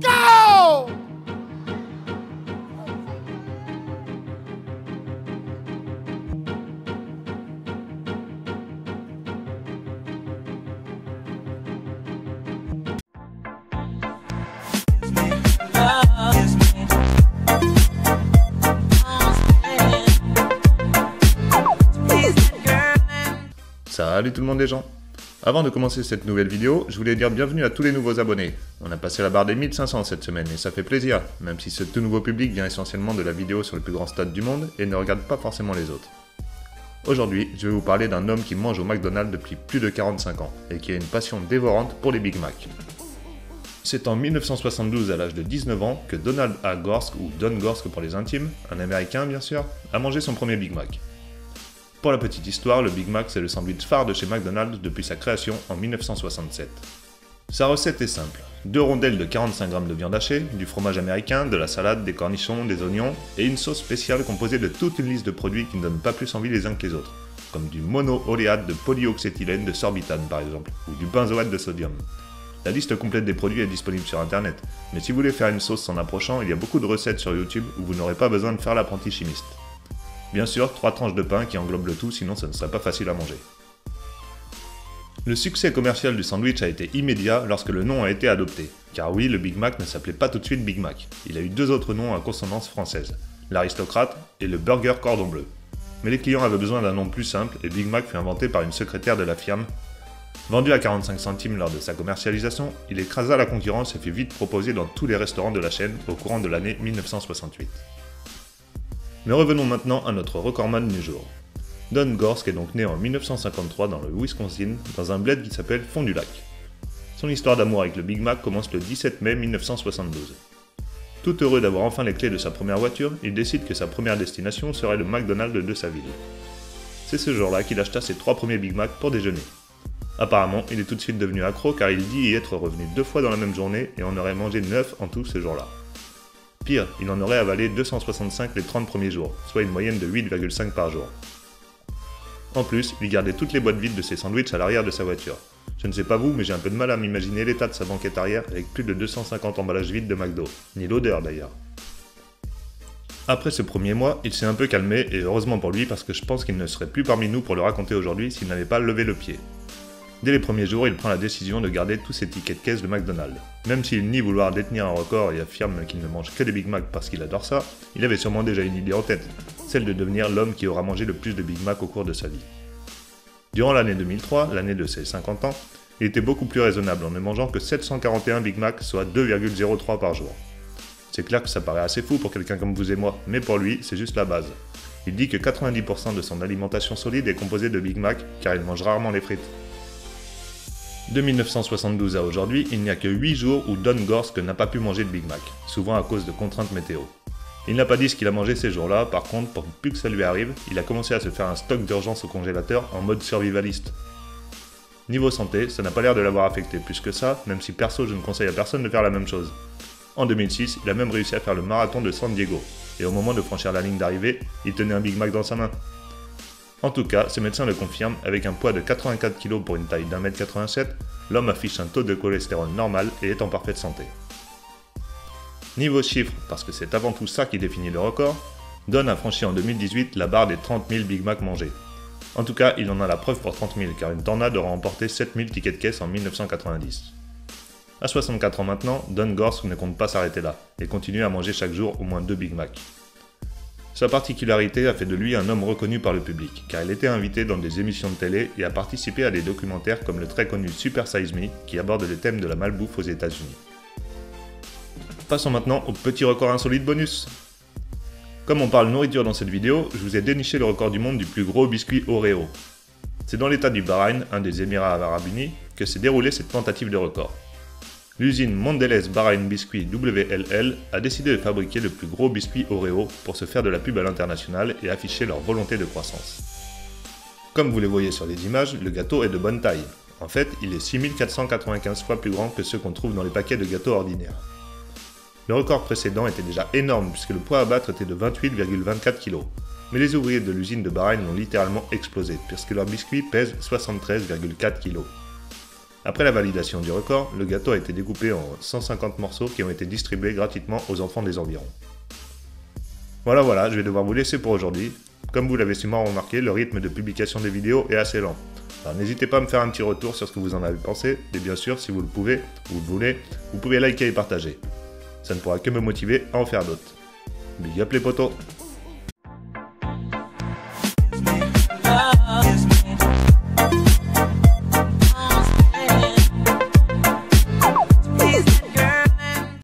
Go! Salut tout le monde les gens. Avant de commencer cette nouvelle vidéo, je voulais dire bienvenue à tous les nouveaux abonnés. On a passé la barre des 1500 cette semaine et ça fait plaisir, même si ce tout nouveau public vient essentiellement de la vidéo sur le plus grand stade du monde et ne regarde pas forcément les autres. Aujourd'hui, je vais vous parler d'un homme qui mange au McDonald's depuis plus de 45 ans et qui a une passion dévorante pour les Big Mac. C'est en 1972, à l'âge de 19 ans, que Donald A. Gorsk, ou Don Gorsk pour les intimes, un américain bien sûr, a mangé son premier Big Mac. Pour la petite histoire, le Big Mac c'est le sandwich phare de chez McDonald's depuis sa création en 1967. Sa recette est simple, 2 rondelles de 45 g de viande hachée, du fromage américain, de la salade, des cornichons, des oignons et une sauce spéciale composée de toute une liste de produits qui ne donnent pas plus envie les uns que les autres, comme du mono-oléate de polyoxéthylène de sorbitane par exemple, ou du benzoate de sodium. La liste complète des produits est disponible sur internet, mais si vous voulez faire une sauce en approchant, il y a beaucoup de recettes sur YouTube où vous n'aurez pas besoin de faire l'apprenti chimiste. Bien sûr, 3 tranches de pain qui englobent le tout, sinon ça ne serait pas facile à manger. Le succès commercial du sandwich a été immédiat lorsque le nom a été adopté. Car oui, le Big Mac ne s'appelait pas tout de suite Big Mac. Il a eu 2 autres noms à consonance française, l'aristocrate et le burger cordon bleu. Mais les clients avaient besoin d'un nom plus simple et Big Mac fut inventé par une secrétaire de la firme. Vendu à 45 centimes lors de sa commercialisation, il écrasa la concurrence et fut vite proposé dans tous les restaurants de la chaîne au courant de l'année 1968. Mais revenons maintenant à notre recordman du jour. Don Gorsk est donc né en 1953 dans le Wisconsin, dans un bled qui s'appelle Fond du Lac. Son histoire d'amour avec le Big Mac commence le 17 mai 1972. Tout heureux d'avoir enfin les clés de sa première voiture, il décide que sa première destination serait le McDonald's de sa ville. C'est ce jour-là qu'il acheta ses 3 premiers Big Mac pour déjeuner. Apparemment, il est tout de suite devenu accro car il dit y être revenu 2 fois dans la même journée et en aurait mangé 9 en tout ce jour-là. Pire, il en aurait avalé 265 les 30 premiers jours, soit une moyenne de 8,5 par jour. En plus, il gardait toutes les boîtes vides de ses sandwichs à l'arrière de sa voiture. Je ne sais pas vous, mais j'ai un peu de mal à m'imaginer l'état de sa banquette arrière avec plus de 250 emballages vides de McDo, ni l'odeur d'ailleurs. Après ce premier mois, il s'est un peu calmé et heureusement pour lui parce que je pense qu'il ne serait plus parmi nous pour le raconter aujourd'hui s'il n'avait pas levé le pied. Dès les premiers jours, il prend la décision de garder tous ses tickets de caisse de McDonald's. Même s'il nie vouloir détenir un record et affirme qu'il ne mange que des Big Mac parce qu'il adore ça, il avait sûrement déjà une idée en tête, celle de devenir l'homme qui aura mangé le plus de Big Mac au cours de sa vie. Durant l'année 2003, l'année de ses 50 ans, il était beaucoup plus raisonnable en ne mangeant que 741 Big Mac, soit 2,03 par jour. C'est clair que ça paraît assez fou pour quelqu'un comme vous et moi, mais pour lui, c'est juste la base. Il dit que 90% de son alimentation solide est composée de Big Mac, car il mange rarement les frites. De 1972 à aujourd'hui, il n'y a que 8 jours où Don Gorsk n'a pas pu manger de Big Mac, souvent à cause de contraintes météo. Il n'a pas dit ce qu'il a mangé ces jours-là, par contre, pour plus que ça lui arrive, il a commencé à se faire un stock d'urgence au congélateur en mode survivaliste. Niveau santé, ça n'a pas l'air de l'avoir affecté plus que ça, même si perso je ne conseille à personne de faire la même chose. En 2006, il a même réussi à faire le marathon de San Diego, et au moment de franchir la ligne d'arrivée, il tenait un Big Mac dans sa main. En tout cas, ses médecins le confirment, avec un poids de 84 kg pour une taille d'1,87 m, l'homme affiche un taux de cholestérol normal et est en parfaite santé. Niveau chiffres, parce que c'est avant tout ça qui définit le record, Don a franchi en 2018 la barre des 30 000 Big Mac mangés. En tout cas, il en a la preuve pour 30 000, car une tornade aura emporté 7 000 tickets de caisse en 1990. À 64 ans maintenant, Don Gorsk ne compte pas s'arrêter là, et continue à manger chaque jour au moins 2 Big Mac. Sa particularité a fait de lui un homme reconnu par le public, car il était invité dans des émissions de télé et a participé à des documentaires comme le très connu Super Size Me, qui aborde le thème de la malbouffe aux États-Unis. Passons maintenant au petit record insolite bonus. Comme on parle nourriture dans cette vidéo, je vous ai déniché le record du monde du plus gros biscuit Oreo. C'est dans l'état du Bahreïn, un des Émirats Arabes Unis, que s'est déroulée cette tentative de record. L'usine Mondelez Bahreïn Biscuit WLL a décidé de fabriquer le plus gros biscuit Oreo pour se faire de la pub à l'international et afficher leur volonté de croissance. Comme vous les voyez sur les images, le gâteau est de bonne taille. En fait, il est 6495 fois plus grand que ceux qu'on trouve dans les paquets de gâteaux ordinaires. Le record précédent était déjà énorme puisque le poids à battre était de 28,24 kg. Mais les ouvriers de l'usine de Bahreïn l'ont littéralement explosé puisque leur biscuit pèse 73,4 kg. Après la validation du record, le gâteau a été découpé en 150 morceaux qui ont été distribués gratuitement aux enfants des environs. Voilà, je vais devoir vous laisser pour aujourd'hui. Comme vous l'avez sûrement remarqué, le rythme de publication des vidéos est assez lent. Alors n'hésitez pas à me faire un petit retour sur ce que vous en avez pensé, et bien sûr, si vous le pouvez, ou le voulez, vous pouvez liker et partager. Ça ne pourra que me motiver à en faire d'autres. Big up les potos!